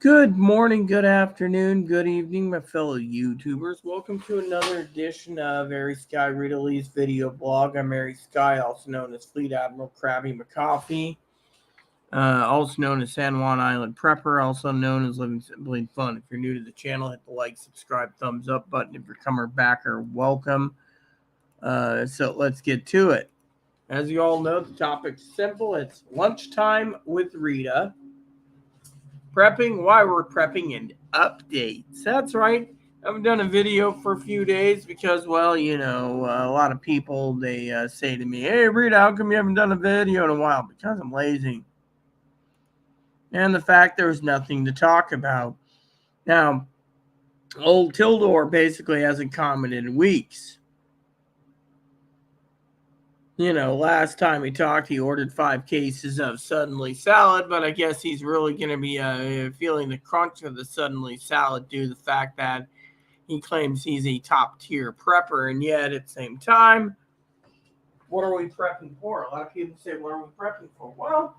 Good morning, good afternoon, good evening, my fellow YouTubers. Welcome to another edition of Mary Sky Rita Lee's video blog. I'm Mary Sky, also known as Fleet Admiral Krabby McCoffee, also known as San Juan Island Prepper, also known as Living Simply and Fun. If you're new to the channel, hit the like, subscribe, thumbs up button. If you're comer backer, welcome. So let's get to it. As you all know, the topic's simple. It's lunchtime with Rita. Prepping, why we're prepping, and updates. That's right. I haven't done a video for a few days because, well, a lot of people, they say to me, hey, Rita, how come you haven't done a video in a while? Because I'm lazy. And the fact there's nothing to talk about. Now, old Tildor basically hasn't commented in weeks. Last time he talked, he ordered 5 cases of Suddenly salad, but I guess he's really going to be feeling the crunch of the Suddenly salad due to the fact that he claims he's a top-tier prepper, and yet at the same time, what are we prepping for? A lot of people say, what are we prepping for? Well,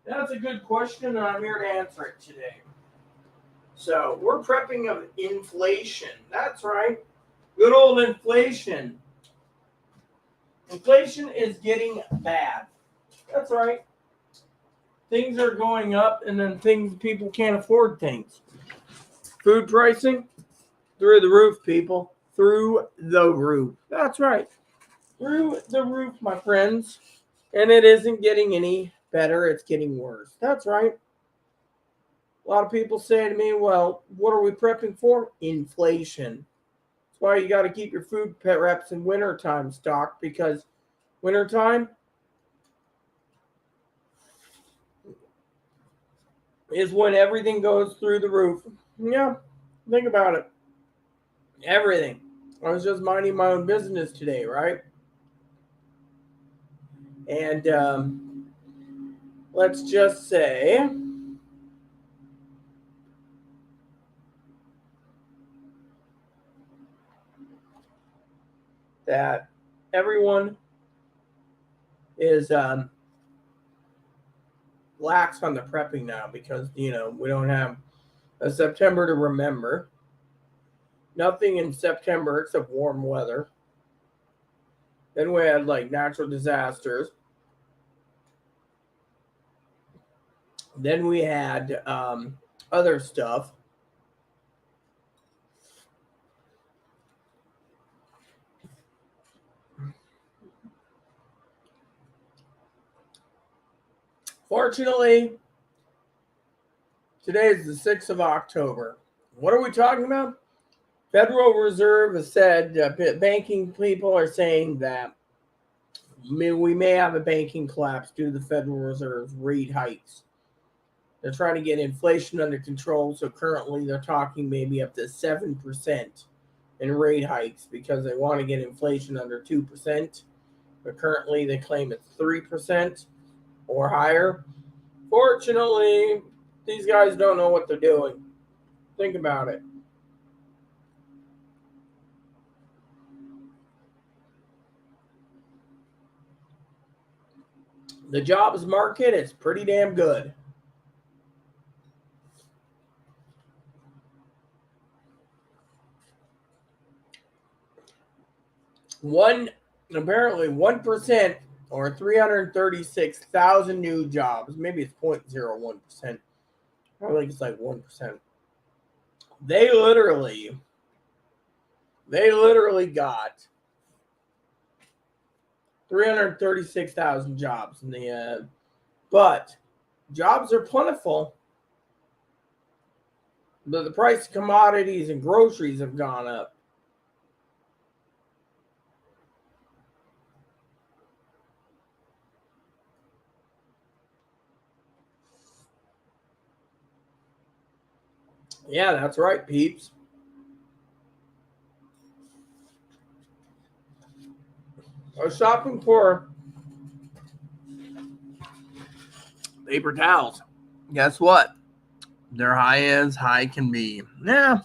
that's a good question, and I'm here to answer it today. So, we're prepping of inflation. That's right. Good old inflation. Inflation is getting bad. That's right. Things are going up, and then people can't afford things. Food pricing, through the roof, people. Through the roof. That's right. Through the roof, my friends. And it isn't getting any better. It's getting worse. That's right. A lot of people say to me, well, what are we prepping for? Inflation. That's why you got to keep your food preps in wintertime stocked, because wintertime is when everything goes through the roof. Yeah, think about it. Everything. I was just minding my own business today, right? And let's just say that everyone is lax on the prepping now because, we don't have a September to remember. Nothing in September except warm weather. Then we had like natural disasters. Then we had other stuff. Fortunately, today is the 6th of October. What are we talking about? Federal Reserve has said, banking people are saying that we may have a banking collapse due to the Federal Reserve's rate hikes. They're trying to get inflation under control, so currently they're talking maybe up to 7% in rate hikes because they want to get inflation under 2%, but currently they claim it's 3% or higher. Fortunately, these guys don't know what they're doing. Think about it. The jobs market is pretty damn good. Apparently 1% or 336,000 new jobs. Maybe it's 0.01%. I think it's like 1%. They literally got 336,000 jobs in the but jobs are plentiful. But the price of commodities and groceries have gone up. Yeah, that's right, peeps. I was shopping for paper towels. Guess what? They're high as high can be. Yeah.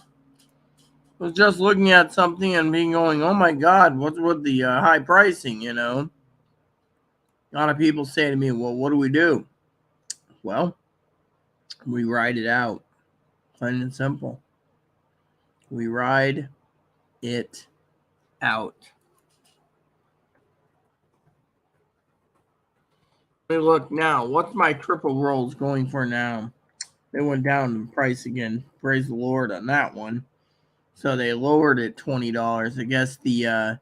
I was just looking at something and being going, oh my God, what's with the high pricing, A lot of people say to me, well, what do? Well, we ride it out. Plain and simple. We ride it out. Hey, look now. What's my triple rolls going for now? They went down in price again. Praise the Lord on that one. So they lowered it $20. I guess the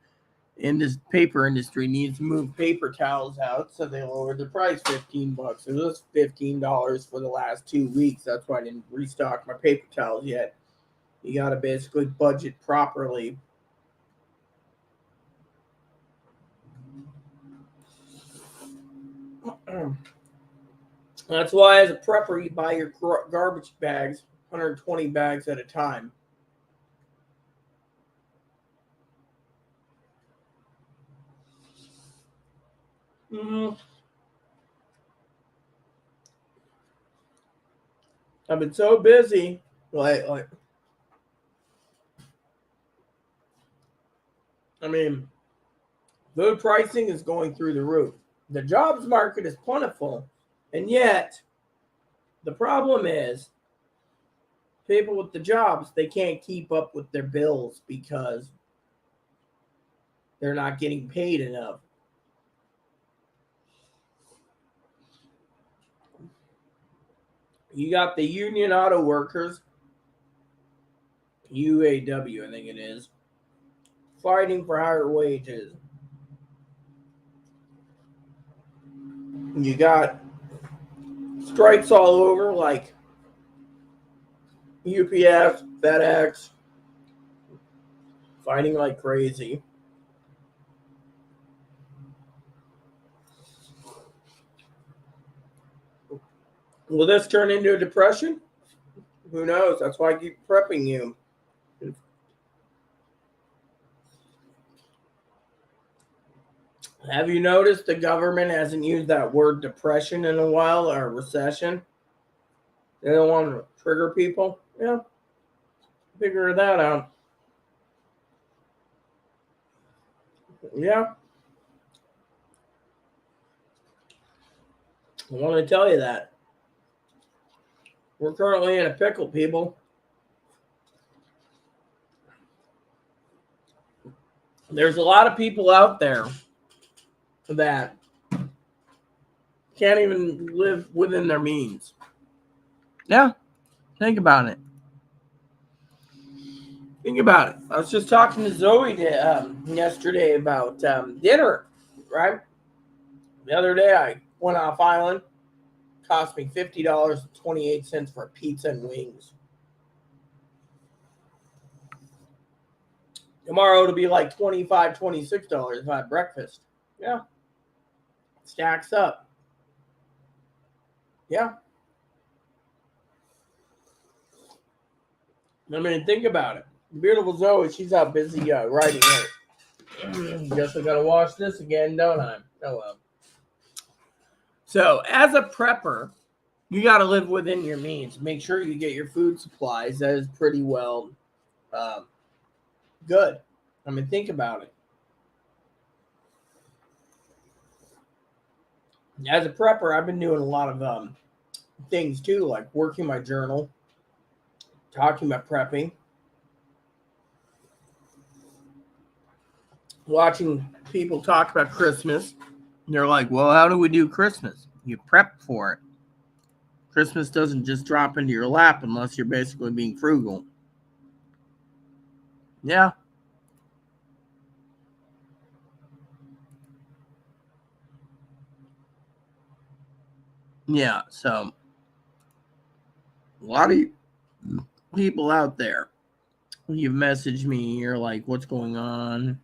paper industry needs to move paper towels out, so they lowered the price $15. It was $15 for the last 2 weeks. That's why I didn't restock my paper towels yet. You got to basically budget properly. That's why, as a prepper, you buy your garbage bags, 120 bags at a time. I've been so busy. I mean, food pricing is going through the roof. The jobs market is plentiful, and yet the problem is people with the jobs, they can't keep up with their bills because they're not getting paid enough. You got the union auto workers, UAW, I think it is, fighting for higher wages. You got strikes all over, like UPS, FedEx, fighting like crazy. Will this turn into a depression? Who knows? That's why I keep prepping you. Have you noticed the government hasn't used that word depression in a while, or recession? They don't want to trigger people. Yeah, figure that out. Yeah, I want to tell you that. We're currently in a pickle, people. There's a lot of people out there that can't even live within their means. Yeah, think about it. Think about it. I was just talking to Zoe yesterday about dinner, right? The other day I went off island. Cost me $50.28 for a pizza and wings. Tomorrow it'll be like $25, $26 if I have breakfast. Yeah. Stacks up. Yeah. I mean, think about it. The beautiful Zoe, she's out busy writing it. Guess I gotta wash this again, don't I? Oh well. So, as a prepper, you gotta live within your means. Make sure you get your food supplies. That is pretty well good. I mean, think about it. As a prepper, I've been doing a lot of things too, like working my journal, talking about prepping, watching people talk about Christmas. They're like, well, how do we do Christmas? You prep for it. Christmas doesn't just drop into your lap unless you're basically being frugal. Yeah. Yeah. So, a lot of people out there, you've messaged me, you're like, what's going on?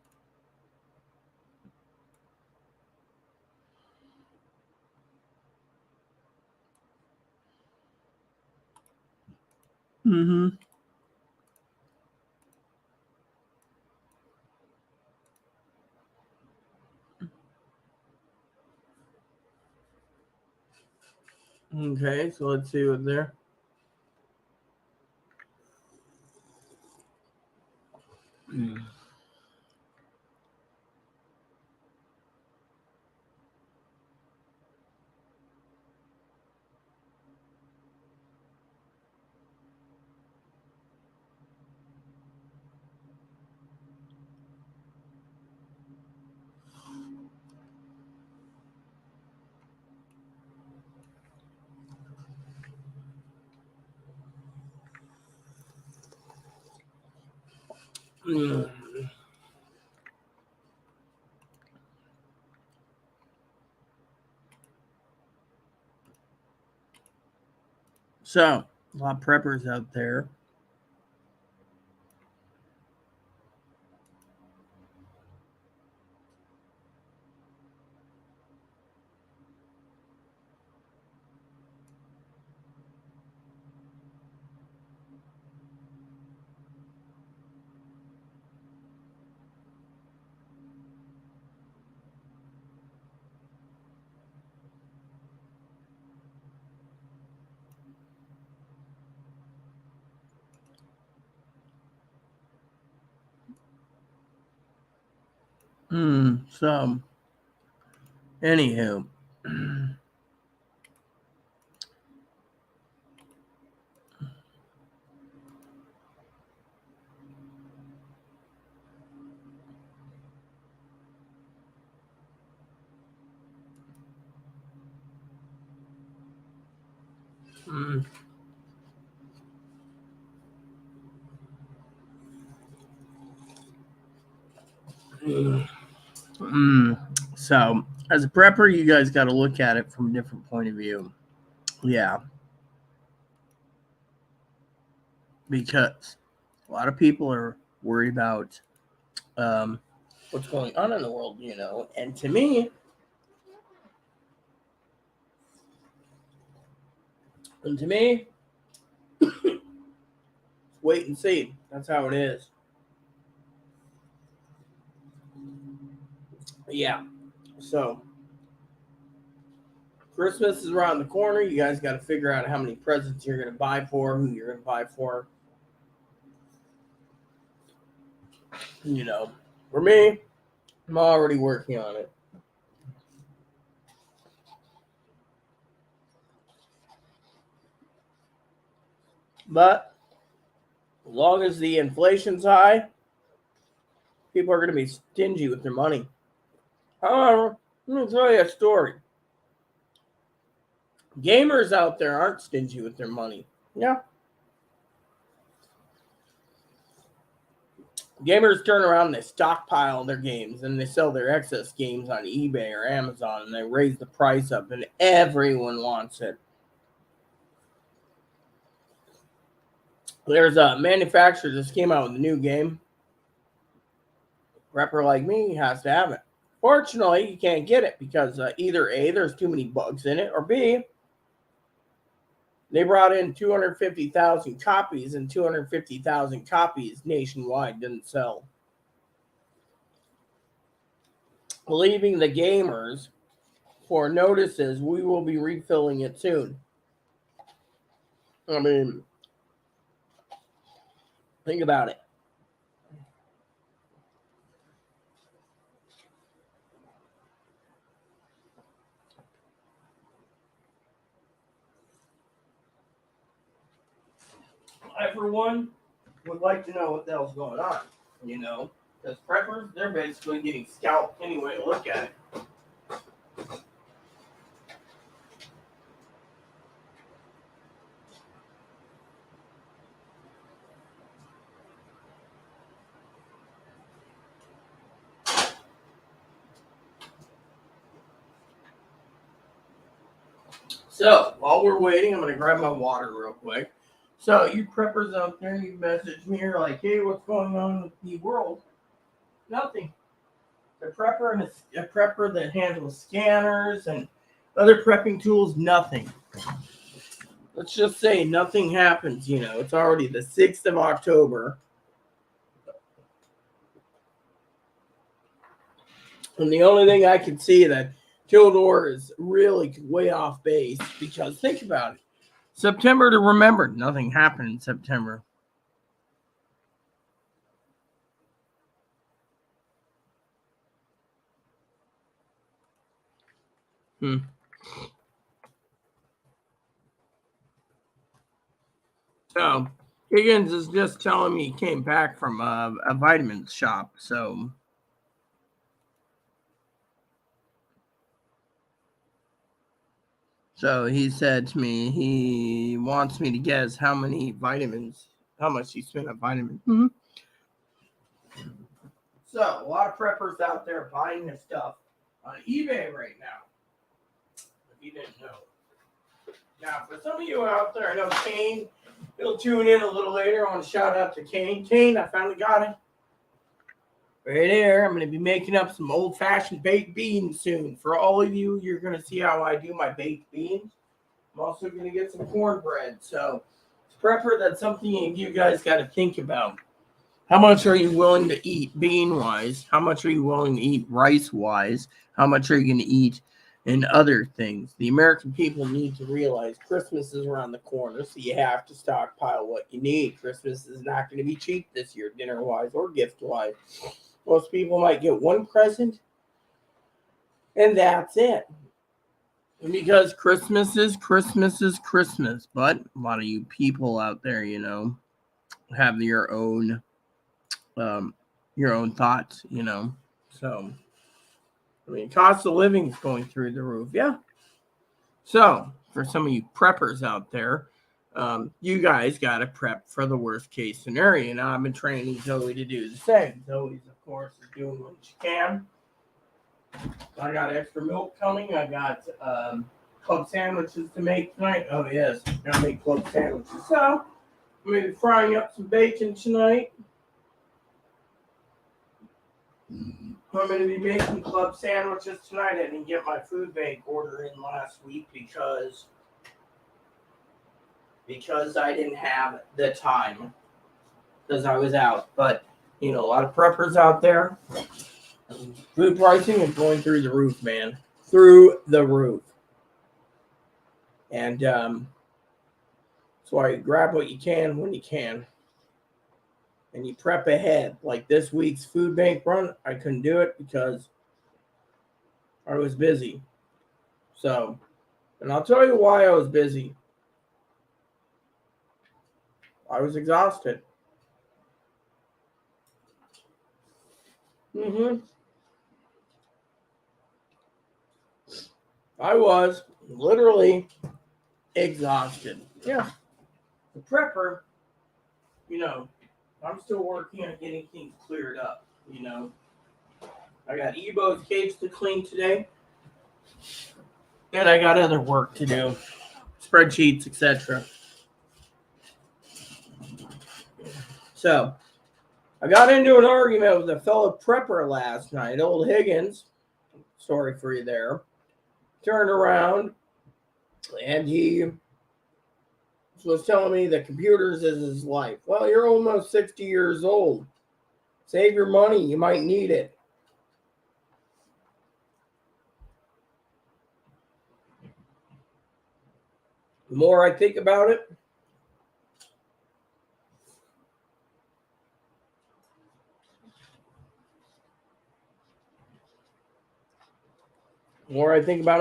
Mm-hmm. Okay, so let's see what's there. Mm. Mm. So, a lot of preppers out there. So, anywho. Mm. So, as a prepper, you guys got to look at it from a different point of view. Yeah. Because a lot of people are worried about what's going on in the world, And to me, wait and see. That's how it is. Yeah. So, Christmas is around the corner. You guys got to figure out how many presents you're going to buy for, who you're going to buy for. For me, I'm already working on it. But as long as the inflation's high, people are going to be stingy with their money. However, let me tell you a story. Gamers out there aren't stingy with their money. Yeah. Gamers turn around and they stockpile their games and they sell their excess games on eBay or Amazon and they raise the price up and everyone wants it. There's a manufacturer that just came out with a new game. Prepper like me has to have it. Fortunately, you can't get it because either A, there's too many bugs in it, or B, they brought in 250,000 copies and 250,000 copies nationwide didn't sell. Leaving the gamers for notices, we will be refilling it soon. I mean, think about it. I, for one, would like to know what the hell's going on, Because preppers, they're basically getting scalped any way to look at it. So, while we're waiting, I'm going to grab my water real quick. So, you preppers out there, you message me, you're like, hey, what's going on with the world? Nothing. A prepper that handles scanners and other prepping tools, nothing. Let's just say nothing happens, It's already the 6th of October. And the only thing I can see that Tildor is really way off base because think about it. September to remember, nothing happened in September. So Higgins is just telling me he came back from a vitamin shop. So he said to me he wants me to guess how much he spent on vitamins. Mm-hmm. So, a lot of preppers out there buying this stuff on eBay right now. If you didn't know. Now, for some of you out there, I know Kane, he'll tune in a little later. I want to shout out to Kane. Kane, I finally got it. Right there. I'm going to be making up some old-fashioned baked beans soon. For all of you, you're going to see how I do my baked beans. I'm also going to get some cornbread. So, prepper, that's something you guys got to think about. How much are you willing to eat bean-wise? How much are you willing to eat rice-wise? How much are you going to eat in other things? The American people need to realize Christmas is around the corner, so you have to stockpile what you need. Christmas is not going to be cheap this year, dinner-wise or gift-wise. Most people might get one present, and that's it. Because Christmas is Christmas. But a lot of you people out there, have your own thoughts, So, I mean, cost of living is going through the roof. Yeah. So, for some of you preppers out there, you guys got to prep for the worst case scenario. Now, I've been training Zoe to do the same. Zoe's, of course, is doing what she can. I got extra milk coming. I got club sandwiches to make tonight. Oh, yes. I'm going to make club sandwiches. So, I'm going to be frying up some bacon tonight. I'm going to be making club sandwiches tonight. I didn't get my food bank order in last week because I didn't have the time because I was out. But, a lot of preppers out there. Food pricing is going through the roof, man. Through the roof. And that's why you grab what you can when you can. And you prep ahead. Like this week's food bank run, I couldn't do it because I was busy. So, and I'll tell you why I was busy. I was exhausted. I was literally exhausted. Yeah. The prepper, I'm still working on getting things cleared up, I got Ebo's cage to clean today. And I got other work to do. Spreadsheets, etc. So, I got into an argument with a fellow prepper last night, old Higgins. Sorry for you there. Turned around, and he was telling me that computers is his life. Well, you're almost 60 years old. Save your money. You might need it. The more I think about it,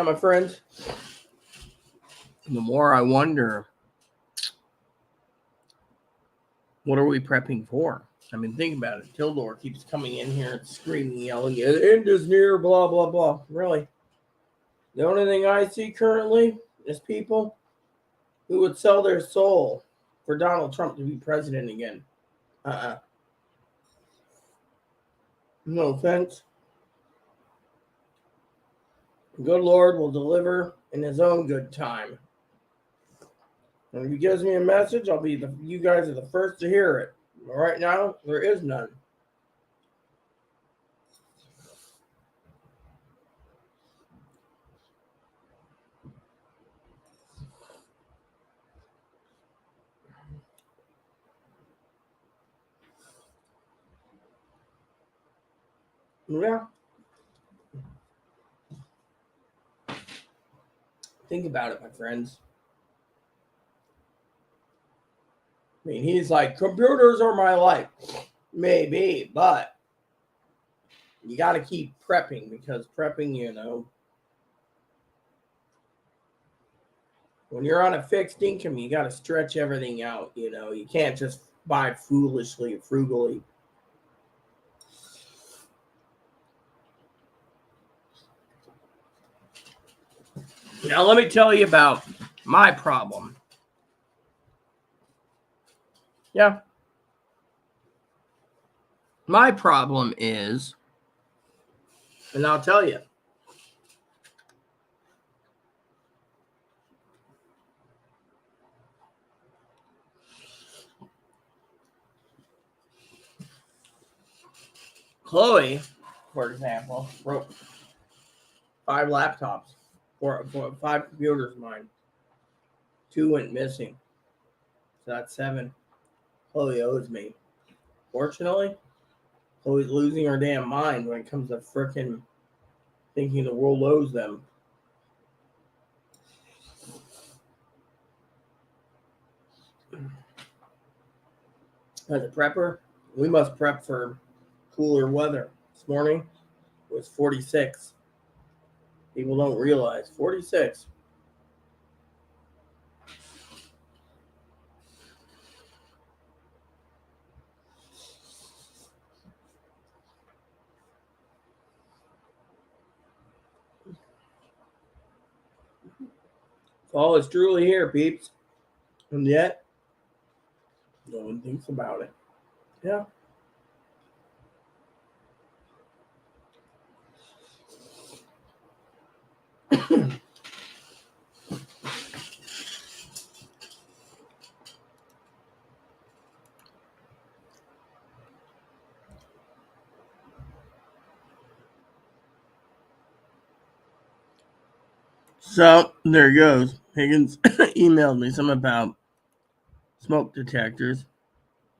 my friends, the more I wonder, what are we prepping for? I mean, think about it. Tildor keeps coming in here and screaming, yelling, the end is near, blah, blah, blah. Really? The only thing I see currently is people who would sell their soul for Donald Trump to be president again. No offense. The good Lord will deliver in his own good time. And if he gives me a message, you guys are the first to hear it. But right now, there is none. Yeah. Think about it, my friends. I mean, he's like, computers are my life. Maybe, but you got to keep prepping because prepping, when you're on a fixed income, you got to stretch everything out. You can't just buy foolishly, frugally. Now, let me tell you about my problem. Yeah. My problem is, and I'll tell you, Chloe, for example, wrote 5 laptops, or 5 computers of mine. 2 went missing. So that's 7. Chloe owes me. Fortunately, Chloe's losing her damn mind when it comes to frickin' thinking the world owes them. As a prepper, we must prep for cooler weather. This morning it was 46. People don't realize 46. Fall is truly here, peeps. And yet, no one thinks about it. Yeah. So there he goes. Higgins emailed me something about smoke detectors.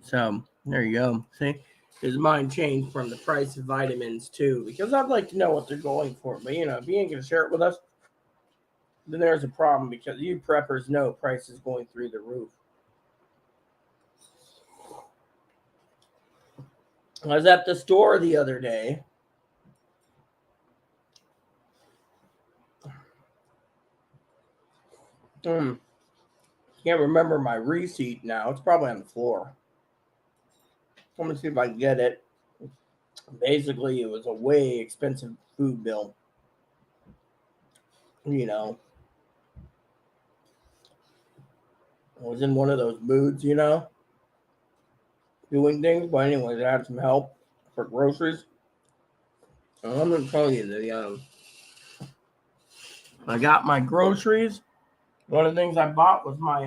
So there you go. See, his mind changed from the price of vitamins too, because I'd like to know what they're going for. But if you ain't gonna share it with us, then there's a problem, because you preppers know price is going through the roof. I was at the store the other day. Can't remember my receipt now. It's probably on the floor. I'm gonna see if I can get it. Basically, it was a way expensive food bill. I was in one of those moods, doing things. But anyways, I had some help for groceries. And I'm gonna tell you that I got my groceries. One of the things I bought was my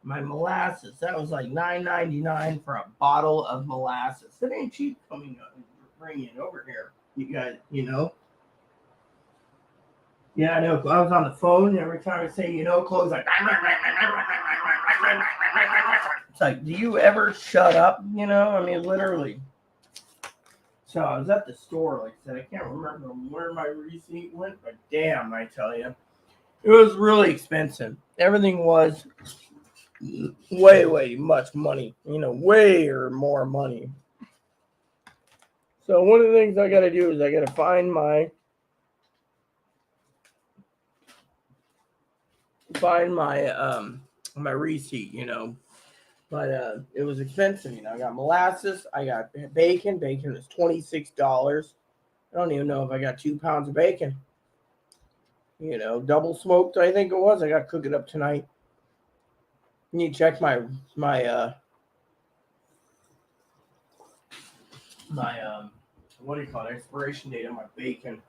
molasses. That was like $9.99 for a bottle of molasses. It ain't cheap bringing it over here. You guys, Yeah, I know. I was on the phone. Every time I say, Chloe's like, it's like, do you ever shut up? Literally. So I was at the store, like I said, I can't remember where my receipt went, but damn, I tell you, it was really expensive. Everything was way, way much money, way or more money. So one of the things I got to do is I got to find my my receipt, But it was expensive, I got molasses, I got bacon. Bacon was $26. I don't even know if I got 2 pounds of bacon. Double smoked, I think it was. I got to cook it up tonight. You need to check my what do you call it, expiration date on my bacon.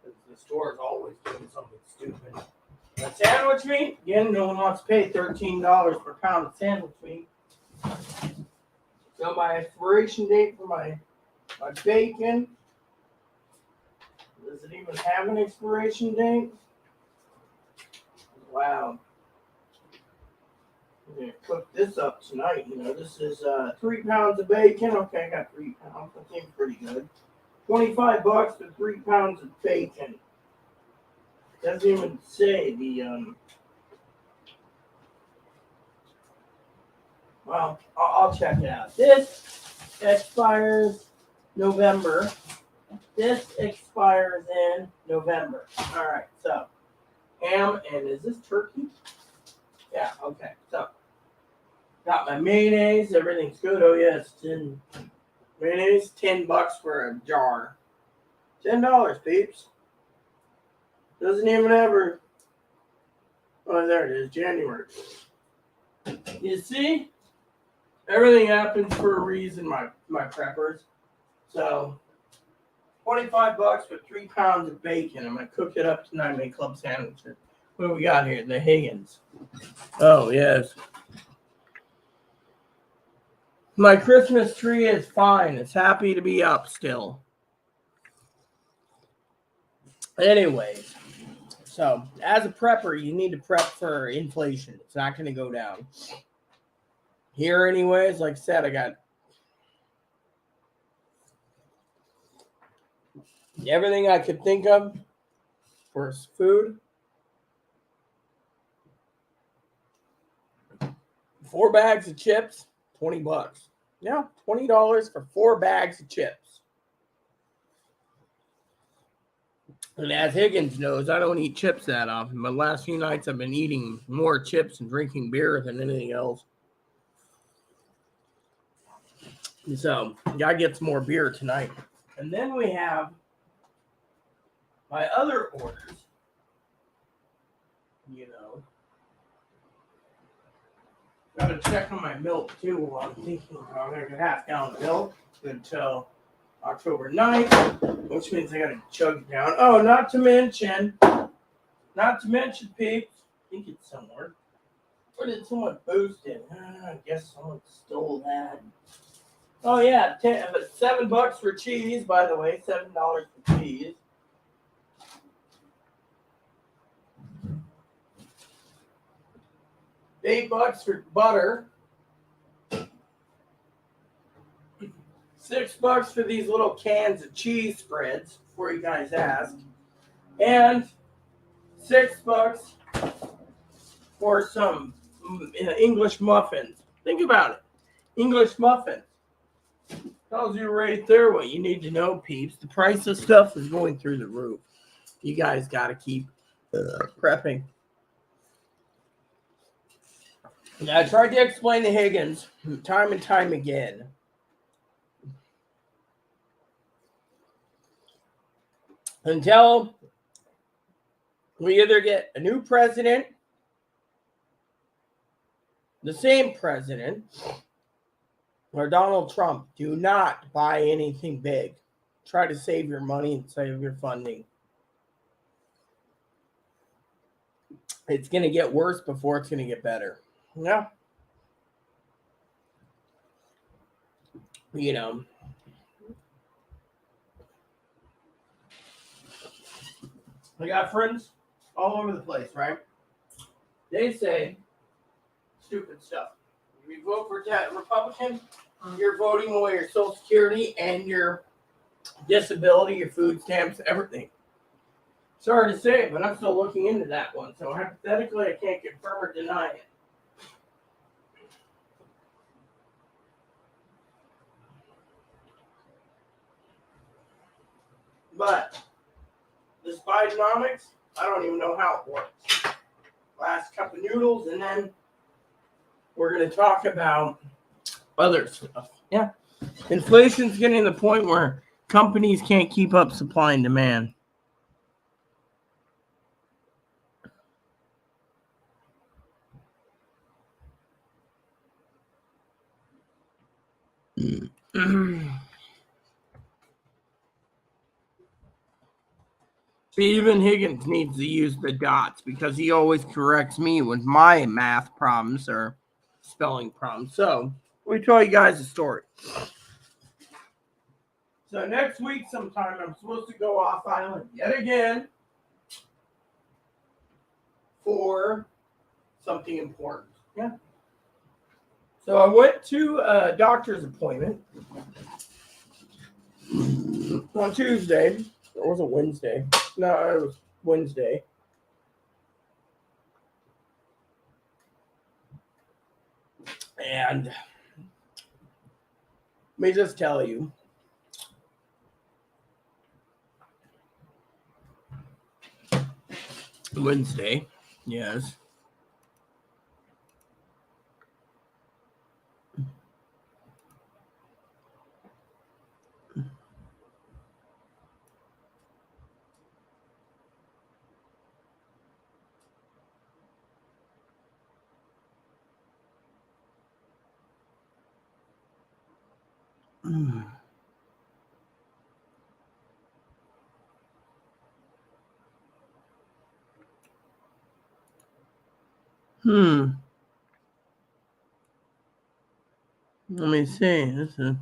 The store is always doing something stupid. That sandwich meat, again, no one wants to pay $13 per pound of sandwich meat. So my expiration date for my bacon, does it even have an expiration date? Wow. I'm going to cook this up tonight. This is 3 pounds of bacon. Okay, I got 3 pounds. That seems pretty good. $25 for 3 pounds of bacon. Doesn't even say the well, I'll check it out. This expires November. This expires in November. All right, so ham, and is this turkey? Yeah, okay. So got my mayonnaise. Everything's good. Oh yes, mayonnaise. $10 for a jar. $10, peeps. Doesn't even ever. Oh, there it is. January. You see? Everything happens for a reason, my preppers. So, $25 for 3 pounds of bacon. I'm gonna cook it up tonight. Make club sandwiches. What do we got here? The Higgins. Oh yes. My Christmas tree is fine. It's happy to be up still. Anyways, so as a prepper, you need to prep for inflation. It's not going to go down. Here, anyways, like I said, I got everything I could think of for food. 4 bags of chips, $20. Yeah, $20 for 4 bags of chips. And as Higgins knows, I don't eat chips that often. But last few nights I've been eating more chips and drinking beer than anything else. So I get some more beer tonight. And then we have my other orders. Gotta check on my milk too while I'm thinking about it. I got half gallon of milk until October 9th, which means I gotta chug it down. Oh, not to mention, peeps, I think it's somewhere. Where did someone boost it? I guess someone stole that. Oh yeah, $7 for cheese, by the way, $7 for cheese. $8 for butter. $6 for these little cans of cheese spreads, before you guys ask. And $6 for some English muffins. Think about it. English muffins. Tells you right there what you need to know, peeps. The price of stuff is going through the roof. You guys got to keep prepping. Now, I tried to explain to Higgins time and time again. Until we either get a new president, the same president, or Donald Trump, do not buy anything big. Try to save your money and save your funding. It's going to get worse before it's going to get better. Yeah. You know. I got friends all over the place, right? They say stupid stuff. If you vote for Republican, you're voting away your Social Security and your disability, your food stamps, everything. Sorry to say it, but I'm still looking into that one. So hypothetically, I can't confirm or deny it. But this Bidenomics, I don't even know how it works. Last cup of noodles, and then we're going to talk about other stuff. Yeah. Inflation's getting to the point where companies can't keep up supply and demand. Even Higgins needs to use the dots because he always corrects me with my math problems or spelling problems. So let me tell you guys a story. So next week sometime I'm supposed to go off island yet again for something important. Yeah. So I went to a doctor's appointment on Tuesday. Or was it Wednesday? No, it was Wednesday. And let me just tell you, Wednesday, yes. Let me see. This is.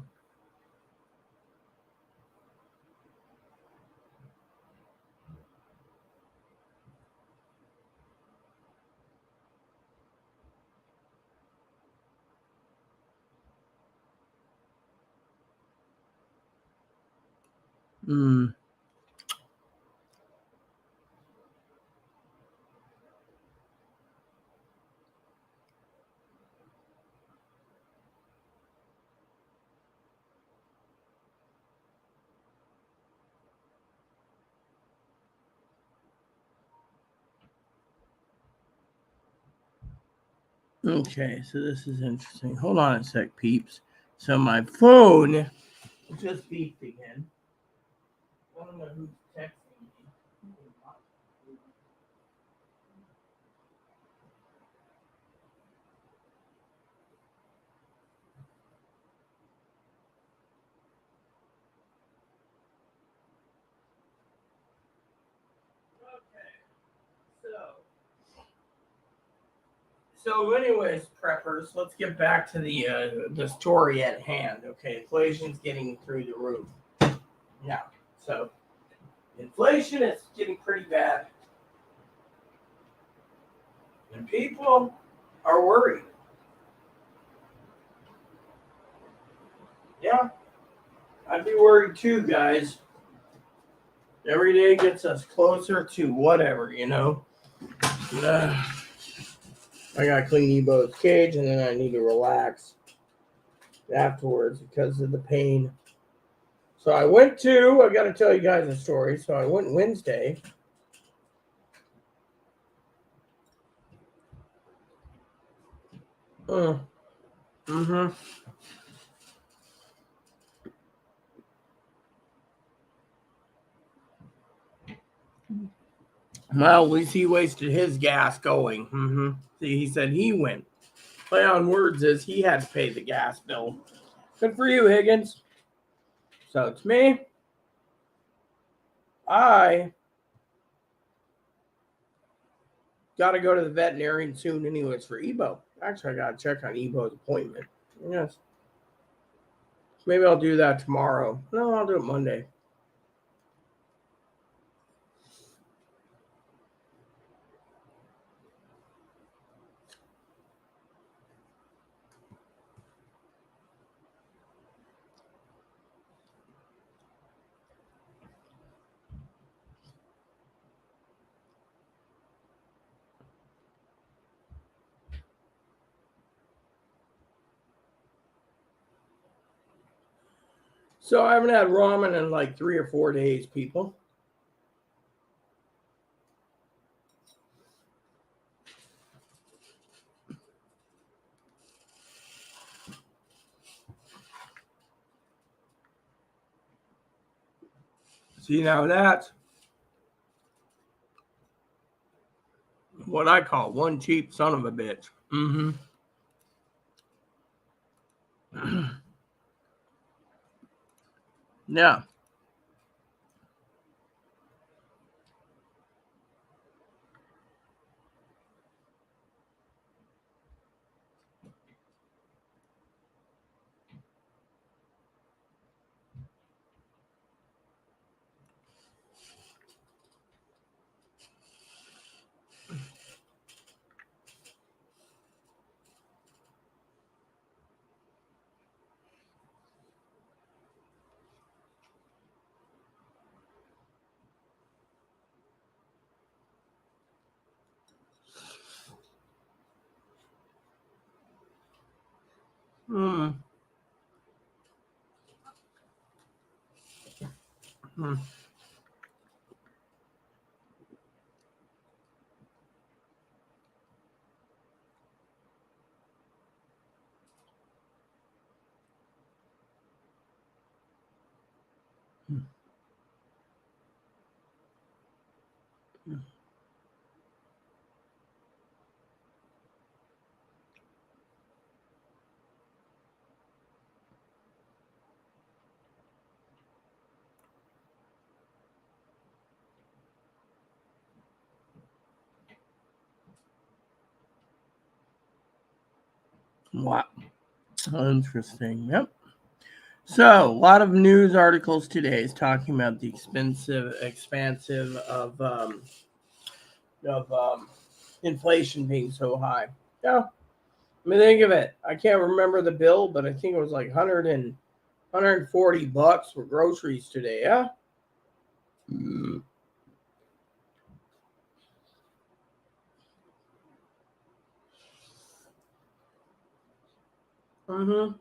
Okay, so this is interesting. Hold on a sec, peeps. So my phone just beeped again. I don't know who's texting me. So, anyways, preppers, let's get back to the story at hand. Okay, inflation's getting through the roof. Yeah, so inflation is getting pretty bad, and people are worried. Yeah, I'd be worried too, guys. Every day gets us closer to whatever, you know. I gotta clean Ebo's cage, and then I need to relax afterwards because of the pain. So I gotta tell you guys a story. So I went Wednesday. Mm-hmm. Well, at least he wasted his gas going. Mm-hmm. See, he said he went. Play on words is he had to pay the gas bill. Good for you, Higgins. So it's me. I gotta go to the veterinarian soon, anyways, for Ebo. Actually, I gotta check on Ebo's appointment. Yes. Maybe I'll do that tomorrow. No, I'll do it Monday. So I haven't had ramen in like 3 or 4 days, people. See, now that's what I call one cheap son of a bitch. Mm-hmm. Yeah. Mm-hmm. Wow. Interesting. Yep. So, a lot of news articles today is talking about the expansive of inflation being so high. Yeah. I mean, think of it. I can't remember the bill, but I think it was like 140 bucks for groceries today. Yeah. Mm-hmm.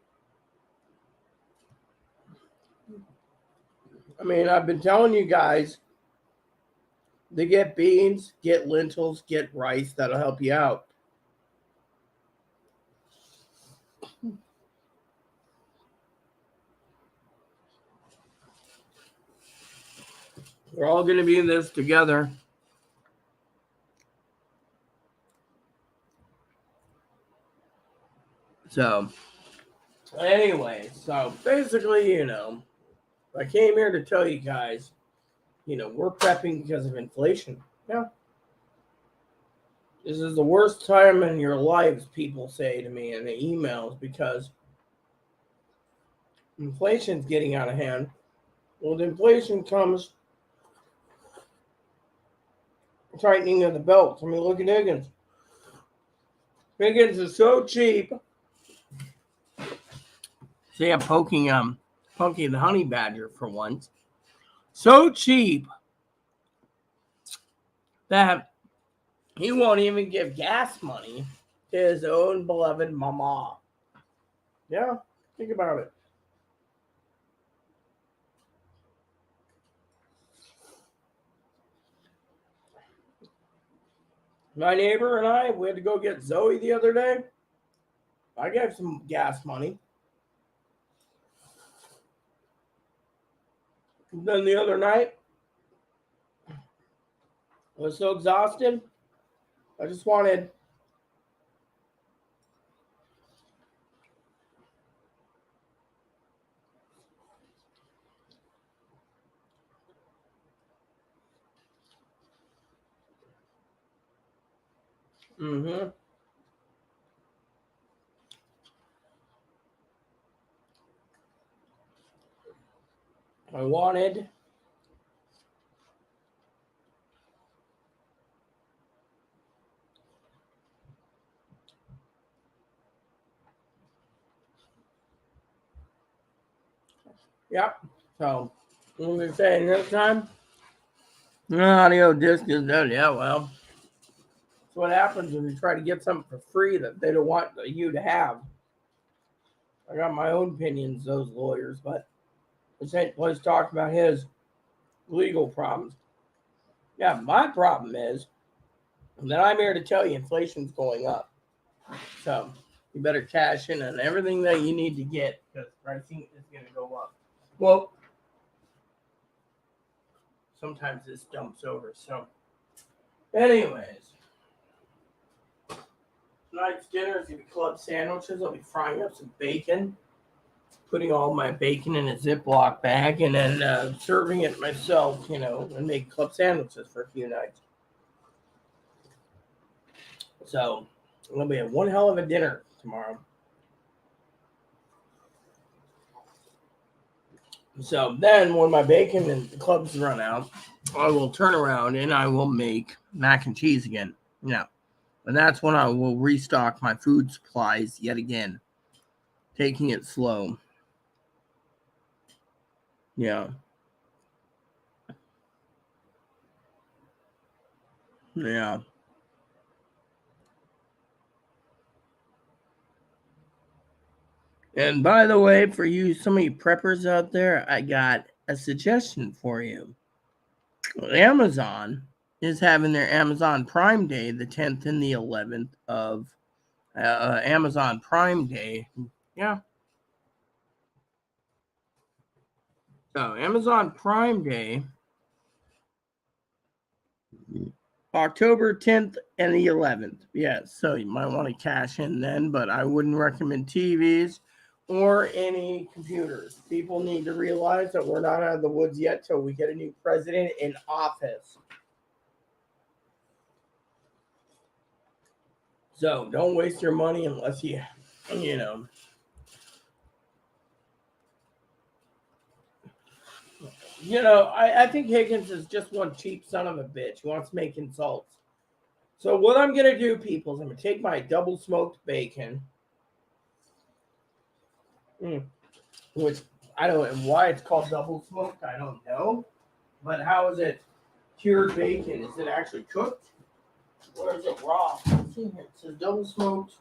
I mean, I've been telling you guys to get beans, get lentils, get rice. That'll help you out. We're all going to be in this together. So, anyway, so basically, I came here to tell you guys, we're prepping because of inflation. Yeah. This is the worst time in your lives, people say to me in the emails, because inflation's getting out of hand. Well, the inflation comes tightening of the belt. I mean, look at Higgins. Higgins is so cheap. See, I'm poking the honey badger for once. So cheap that he won't even give gas money to his own beloved mama. Yeah, think about it. My neighbor and I, we had to go get Zoe the other day. I gave some gas money. And then the other night, I was so exhausted. I just wanted mm-hmm. I wanted yep. So what was I saying this time? Audio disc is done. Yeah, well, that's what happens when you try to get something for free that they don't want you to have. I got my own opinions, those lawyers, but this ain't place talking about his legal problems. Yeah, my problem is that I'm here to tell you inflation's going up. So you better cash in on everything that you need to get because pricing is going to go up. Well, sometimes this dumps over. So, anyways, tonight's dinner is going to be club sandwiches. I'll be frying up some bacon, putting all my bacon in a Ziploc bag, and then serving it myself, and make club sandwiches for a few nights. So, it'll be one hell of a dinner tomorrow. So then, when my bacon and the clubs run out, I will turn around and I will make mac and cheese again. Yeah. And that's when I will restock my food supplies yet again, taking it slow. Yeah. Yeah. And by the way, for some of you preppers out there, I got a suggestion for you. Amazon is having their Amazon Prime Day, the 10th and the 11th of Amazon Prime Day. Yeah. So Amazon Prime Day, October 10th and the 11th. Yes, so you might want to cash in then, but I wouldn't recommend TVs or any computers. People need to realize that we're not out of the woods yet till we get a new president in office. So don't waste your money unless you You know. I think Higgins is just one cheap son of a bitch who wants to make insults. So what I'm gonna do, people, is I'm gonna take my double smoked bacon, which I don't know why it's called double smoked. I don't know, but how is it cured bacon? Is it actually cooked, or is it raw? Let's see here. It says double smoked.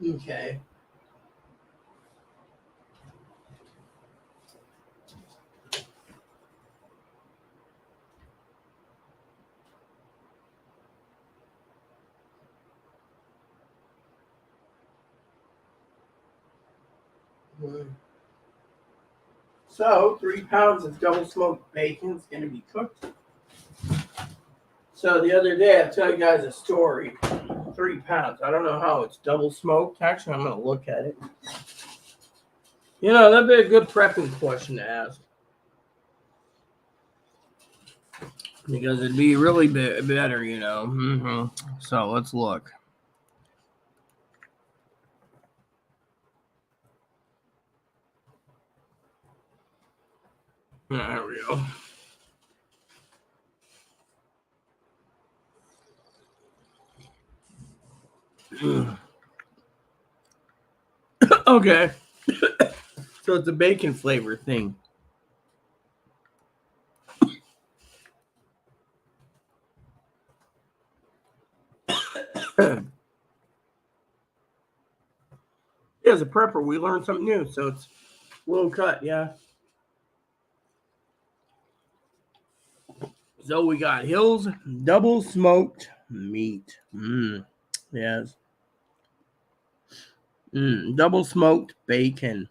Okay. So 3 pounds of double smoked bacon is gonna be cooked. So the other day, I tell you guys a story. 3 pounds. I don't know how it's double smoked. Actually, I'm gonna look at it. That'd be a good prepping question to ask. Because it'd be really better, So let's look. There we go. Okay. So it's a bacon flavor thing. Yeah, as a prepper, we learned something new. So it's low cut, yeah. So we got Hill's double smoked meat. Yes. Double smoked bacon.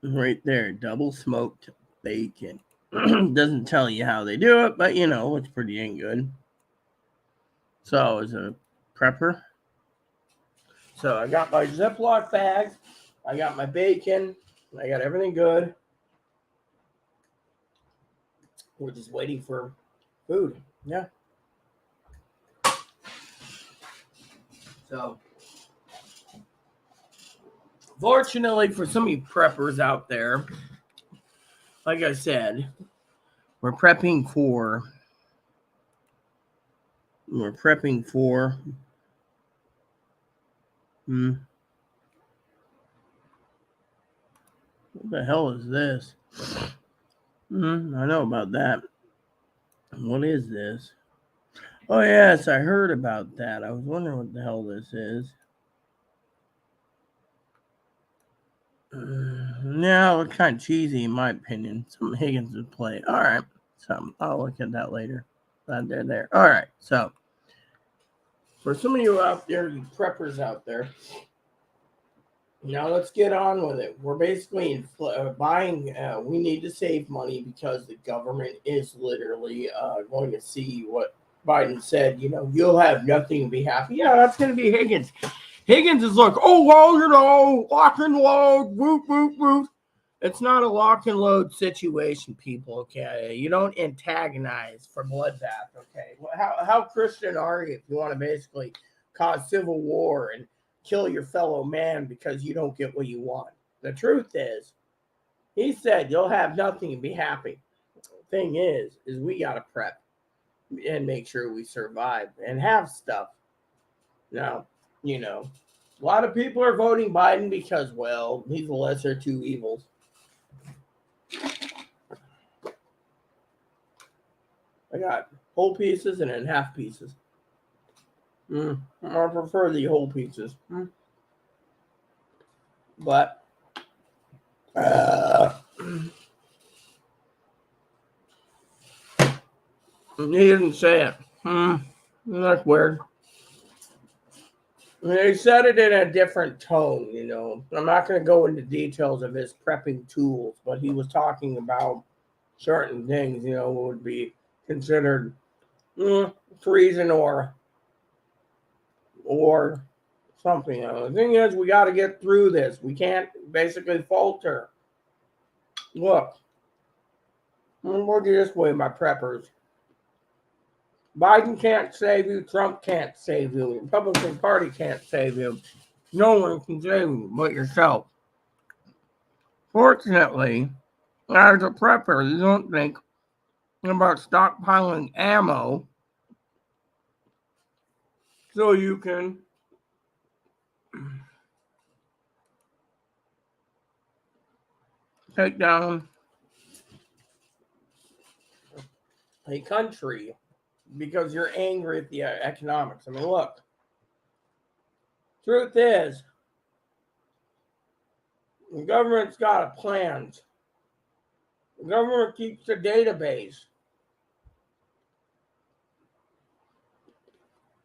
Right there, double smoked bacon. Doesn't tell you how they do it, but it's pretty dang good. So as a prepper, so I got my Ziploc bags, I got my bacon, I got everything good. We're just waiting for food. Yeah. So fortunately for some of you preppers out there, like I said, we're prepping for what the hell is this? I know about that. What is this? Oh yes, I heard about that. I was wondering what the hell this is. Yeah, it's kind of cheesy in my opinion. Some Higgins would play. All right, so I'll look at that later. Glad they're there. All right, so for some of you out there, you preppers out there, now let's get on with it. We're basically buying. We need to save money because the government is literally going to see what Biden said. You'll have nothing to be happy. Yeah, that's going to be Higgins. Higgins is like, oh, well, lock and load, whoop, whoop, whoop. It's not a lock and load situation, people, okay? You don't antagonize for bloodbath, okay? How Christian are you if you want to basically cause civil war and kill your fellow man because you don't get what you want? The truth is, he said you'll have nothing and be happy. The thing is we got to prep and make sure we survive and have stuff. Now, a lot of people are voting Biden because, well, he's the lesser of two evils. I got whole pieces and then half pieces. I prefer the whole pieces. But he didn't say it. That's weird. He said it in a different tone, I'm not going to go into details of his prepping tools, but he was talking about certain things, would be considered treason or something. The thing is, we got to get through this. We can't basically falter. Look, look at this way, my preppers. Biden can't save you. Trump can't save you. The Republican Party can't save you. No one can save you but yourself. Fortunately, as a prepper, you don't think about stockpiling ammo so you can take down a country because you're angry at the economics. I mean, look, truth is, the government's got a plan. The government keeps a database.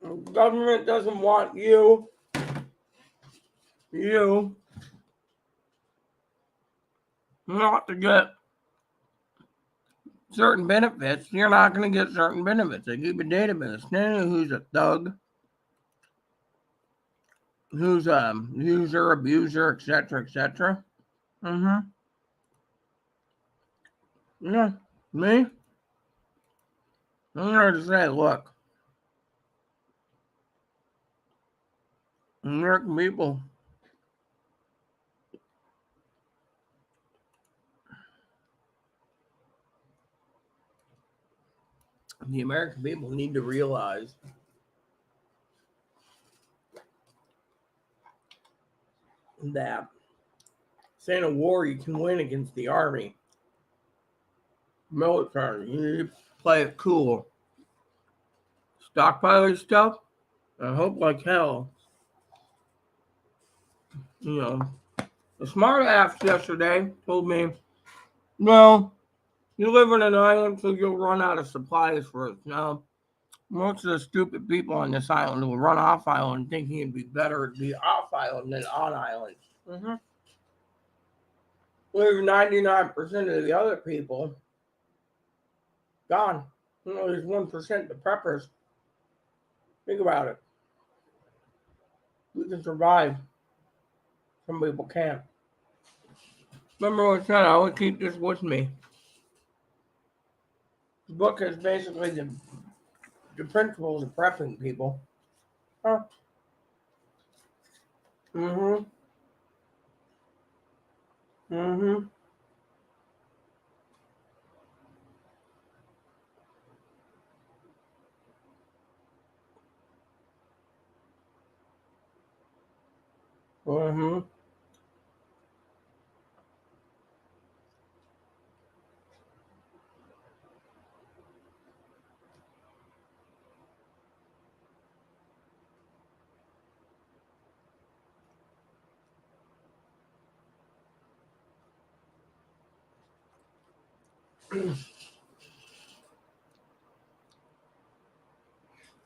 The government doesn't want you not to get certain benefits. You're not going to get certain benefits. They keep a database. They know who's a thug, who's a user, abuser, etc., etc. Yeah, me? I'm going to say, look, American people, the American people need to realize that saying a war you can win against the army, military, you need to play it cool. Stockpiling stuff, I hope like hell. You know, the smart ass yesterday told me, well, you live on an island, so you'll run out of supplies first. Now, most of the stupid people on this island will run off island thinking it'd be better to be off island than on island. Leave 99% of the other people gone. You know, there's 1% the preppers. Think about it. We can survive. Some people can't. Remember what I said, I always keep this with me. The book is basically the principles of prepping people. Huh? Mm-hmm. Mm-hmm. Mm-hmm.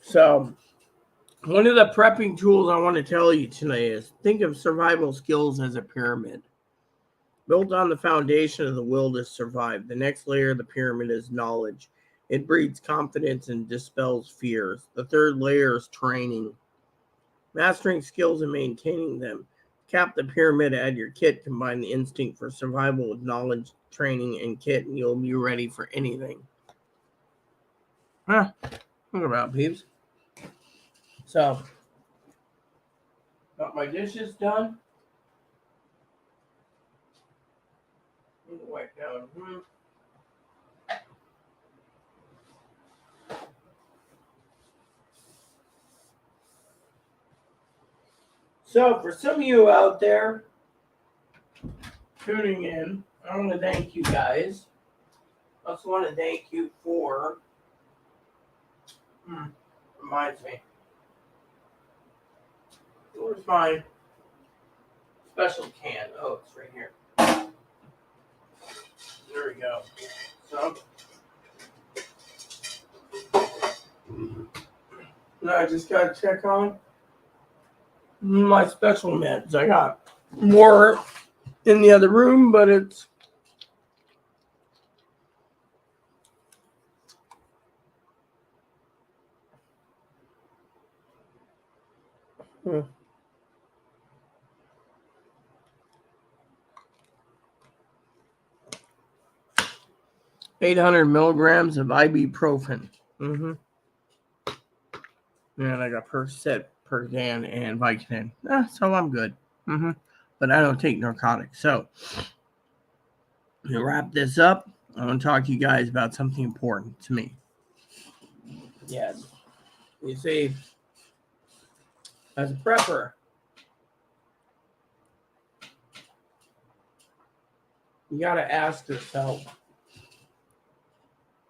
So, one of the prepping tools I want to tell you today is think of survival skills as a pyramid. Built on the foundation of the will to survive, the next layer of the pyramid is knowledge. It breeds confidence and dispels fears. The third layer is training. Mastering skills and maintaining them. Cap the pyramid, add your kit, combine the instinct for survival with knowledge, training, and kit, and you'll be ready for anything. Huh? Think about peeps. So, got my dishes done. Wipe down. So, for some of you out there tuning in, I want to thank you guys. I also want to thank you for. Reminds me. Where's my special can? Oh, it's right here. There we go. So, now I just got to check on my special meds. I got more in the other room, but it's. 800 milligrams of ibuprofen. And I got Percocet, Percan, and Vicodin. So I'm good. But I don't take narcotics. So to wrap this up, I want to talk to you guys about something important to me. Yes. You see, as a prepper, you got to ask yourself,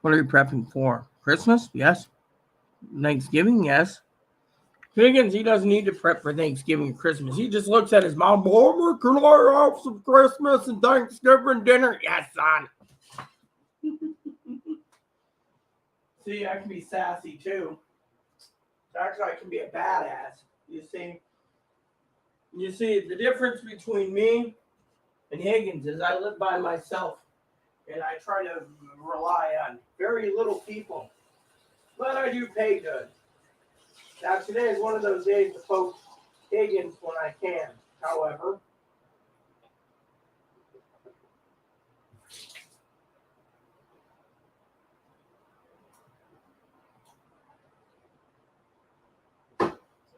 what are you prepping for? Christmas? Yes. Thanksgiving? Yes. Higgins, he doesn't need to prep for Thanksgiving and Christmas. He just looks at his mom, Mama, can I have some Christmas and Thanksgiving dinner? Yes, son. See, I can be sassy too. Actually, I can be a badass. You see, the difference between me and Higgins is I live by myself, and I try to rely on very little people, but I do pay good. Now, today is one of those days to poke Higgins when I can. However, I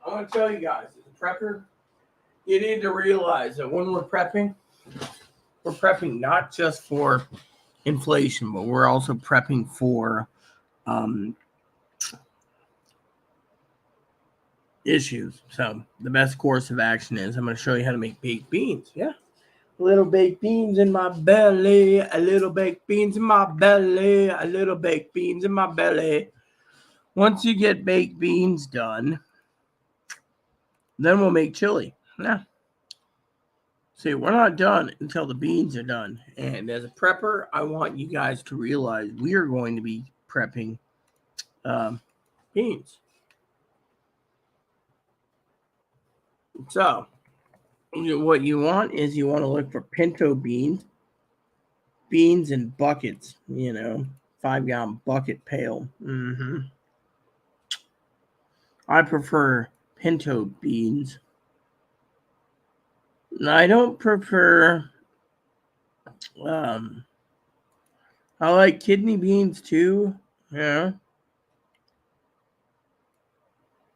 want to tell you guys, as a prepper, you need to realize that when we're prepping not just for inflation, but we're also prepping for issues. So the best course of action is I'm going to show you how to make baked beans. Yeah. Little baked beans in my belly, a little baked beans in my belly, a little baked beans in my belly. Once you get baked beans done, then we'll make chili. Yeah. See, we're not done until the beans are done. And as a prepper, I want you guys to realize we are going to be prepping beans. So, what you want is you want to look for pinto beans in buckets, 5-gallon bucket pail. I prefer pinto beans. I don't prefer, I like kidney beans too. Yeah.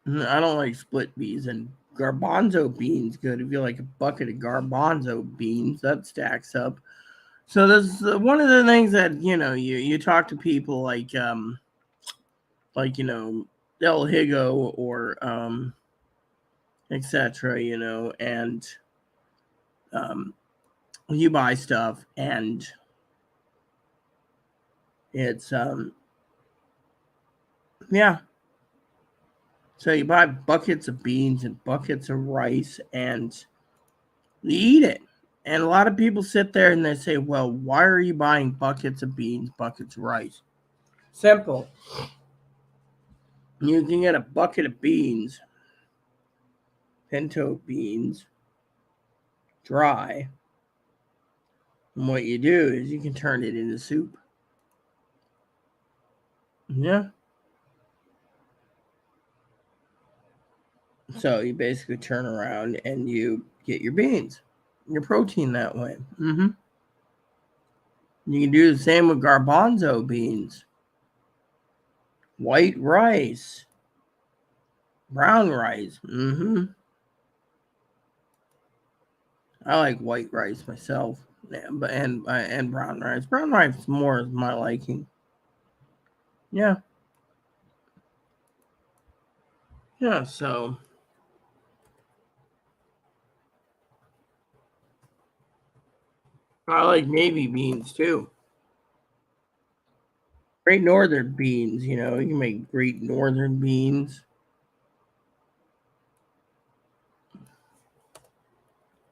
I don't like split beans, and garbanzo beans good. If you like a bucket of garbanzo beans, that stacks up. So this is one of the things that you talk to people like El Higo or etc. And you buy stuff and it's yeah. So you buy buckets of beans and buckets of rice and you eat it. And a lot of people sit there and they say, well, why are you buying buckets of beans, buckets of rice? Simple. You can get a bucket of beans, pinto beans, dry. And what you do is you can turn it into soup. Yeah. So you basically turn around and you get your beans, your protein that way. You can do the same with garbanzo beans, white rice, brown rice. I like white rice myself, and brown rice. Brown rice is more my liking. Yeah. Yeah. So I like navy beans too. Great Northern beans, you can make Great Northern beans.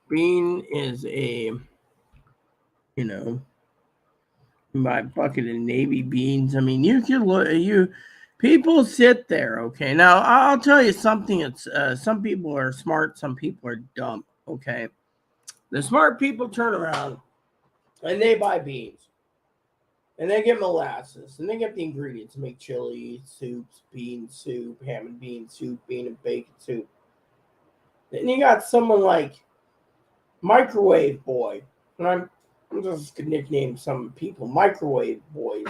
Bean is a, my bucket of navy beans. I mean, you can look, people sit there. Okay. Now I'll tell you something. It's, some people are smart. Some people are dumb. Okay. The smart people turn around and they buy beans. And they get molasses, and they get the ingredients to make chili, soups, bean soup, ham and bean soup, bean and bacon soup. Then you got someone like Microwave Boy. And I'm I'm just nickname some people microwave boys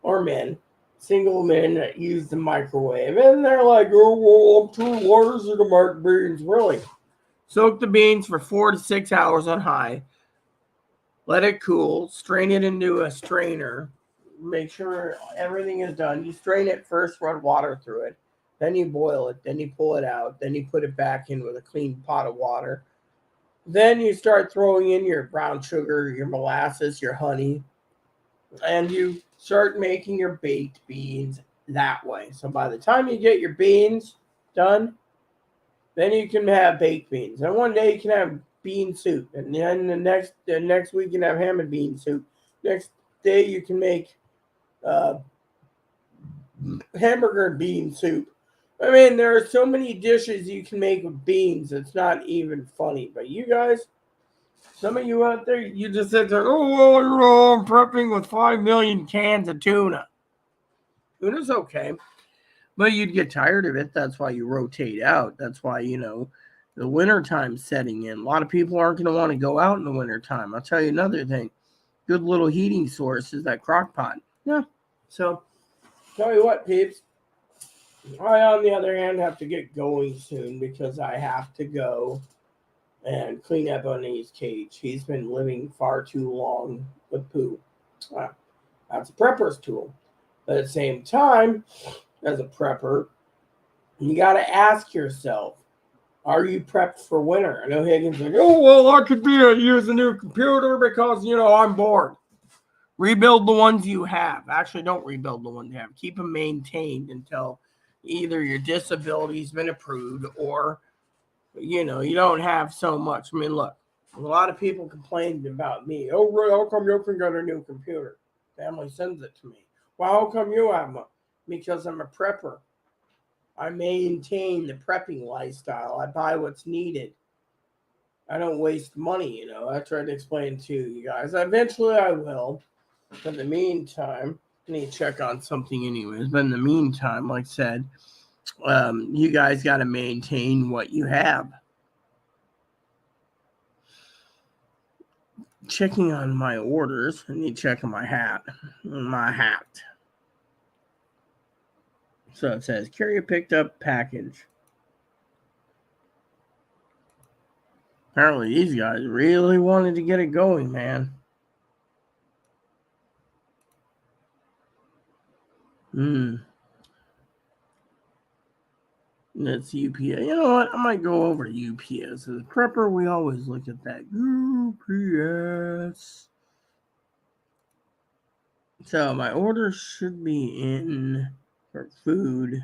or men, single men that use the microwave, and they're like, "Oh, well, I'm too lazy to make beans." Really, soak the beans for 4 to 6 hours on high. Let it cool. Strain it into a strainer. Make sure everything is done. You strain it first, run water through it. Then you boil it. Then you pull it out. Then you put it back in with a clean pot of water. Then you start throwing in your brown sugar, your molasses, your honey, and you start making your baked beans that way. So by the time you get your beans done, then you can have baked beans. And one day you can have bean soup, and then the next week you can have ham and bean soup. Next day you can make uh, hamburger and bean soup. I mean, there are so many dishes you can make with beans. It's not even funny. But you guys, some of you out there, you just said, "Oh, well, I'm prepping with 5 million cans of tuna." Tuna's okay, but you'd get tired of it. That's why you rotate out. That's why, the wintertime setting in. A lot of people aren't going to want to go out in the wintertime. I'll tell you another thing. Good little heating source is that crock pot. Yeah. So, tell you what, peeps. I, on the other hand, have to get going soon because I have to go and clean up Bunny's cage. He's been living far too long with poo. That's a prepper's tool. But at the same time, as a prepper, you got to ask yourself, are you prepped for winter? I know Higgins like, "Oh, well, I could use a new computer because, I'm bored." Rebuild the ones you have. Actually, don't rebuild the ones you have. Keep them maintained until either your disability's been approved or, you don't have so much. I mean, look, a lot of people complained about me. "Oh, Ray, how come you can get a new computer? Family sends it to me." "Well, how come you have one?" "Because I'm a prepper. I maintain the prepping lifestyle. I buy what's needed. I don't waste money, I tried to explain to you guys. Eventually I will. But in the meantime, I need to check on something anyways. But in the meantime, like I said, you guys got to maintain what you have. Checking on my orders. I need to check on my hat. So it says, carrier picked up package. Apparently these guys really wanted to get it going, man. That's UPS. You know what? I might go over to UPS. As a prepper, we always look at that. UPS. So my order should be in for food.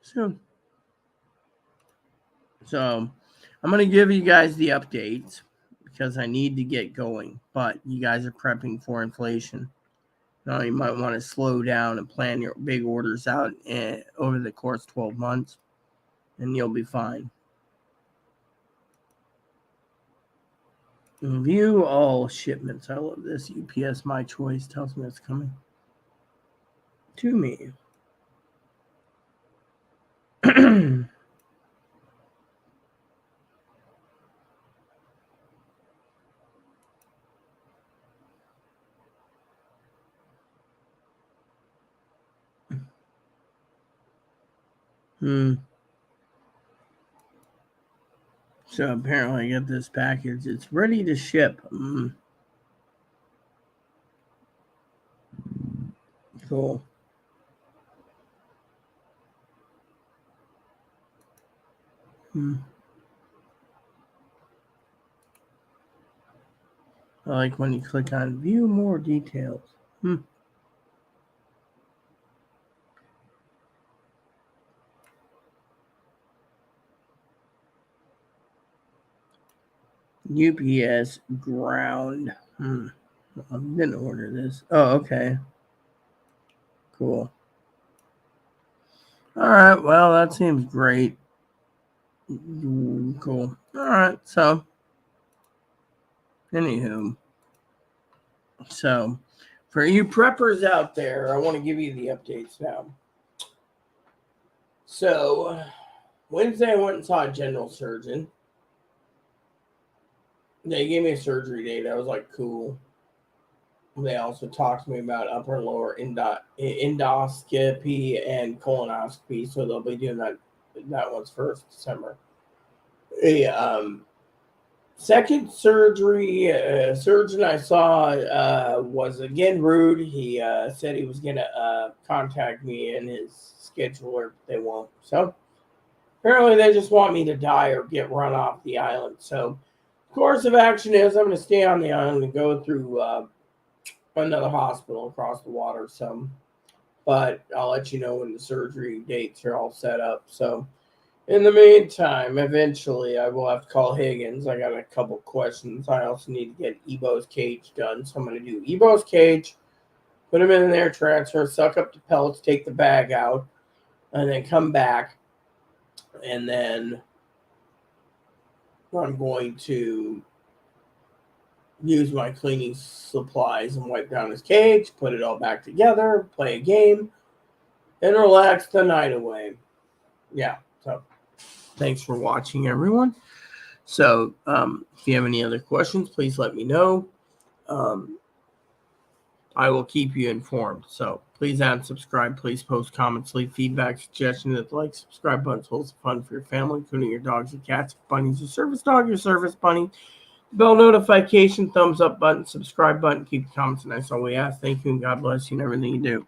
So I'm going to give you guys the updates because I need to get going. But you guys are prepping for inflation. Now you might want to slow down and plan your big orders out over the course of 12 months, and you'll be fine. View all shipments. I love this. UPS My Choice tells me it's coming to me. So apparently I get this package. It's ready to ship. Cool. I like when you click on view more details. UPS ground. I didn't order this. Oh, okay. Cool. All right. Well, that seems great. Cool. All right. So, anywho. So, for you preppers out there, I want to give you the updates now. So, Wednesday, I went and saw a general surgeon. They gave me a surgery date. That was like cool. They also talked to me about upper and lower endoscopy and colonoscopy. So they'll be doing that one's first December. A second surgery surgeon I saw was again rude. He said he was gonna contact me in his scheduler, but they won't. So apparently they just want me to die or get run off the island. So course of action is I'm going to stay on the island and go through another hospital across the water. So, but I'll let you know when the surgery dates are all set up. So, in the meantime, eventually I will have to call Higgins. I got a couple questions. I also need to get Ebo's cage done. So I'm going to do Ebo's cage, put him in there, transfer, suck up the pellets, take the bag out, and then come back. And then I'm going to use my cleaning supplies and wipe down his cage, put it all back together, play a game, and relax the night away. Yeah, so thanks for watching, everyone. So if you have any other questions, please let me know. I will keep you informed. So please add and subscribe. Please post comments, leave feedback, suggestions. Hit the like, subscribe button holds fun for your family, including your dogs, your cats, your bunnies, your service dog, your service bunny. Bell notification, thumbs up button, subscribe button, keep the comments nice. All we ask. Thank you, and God bless you in everything you do.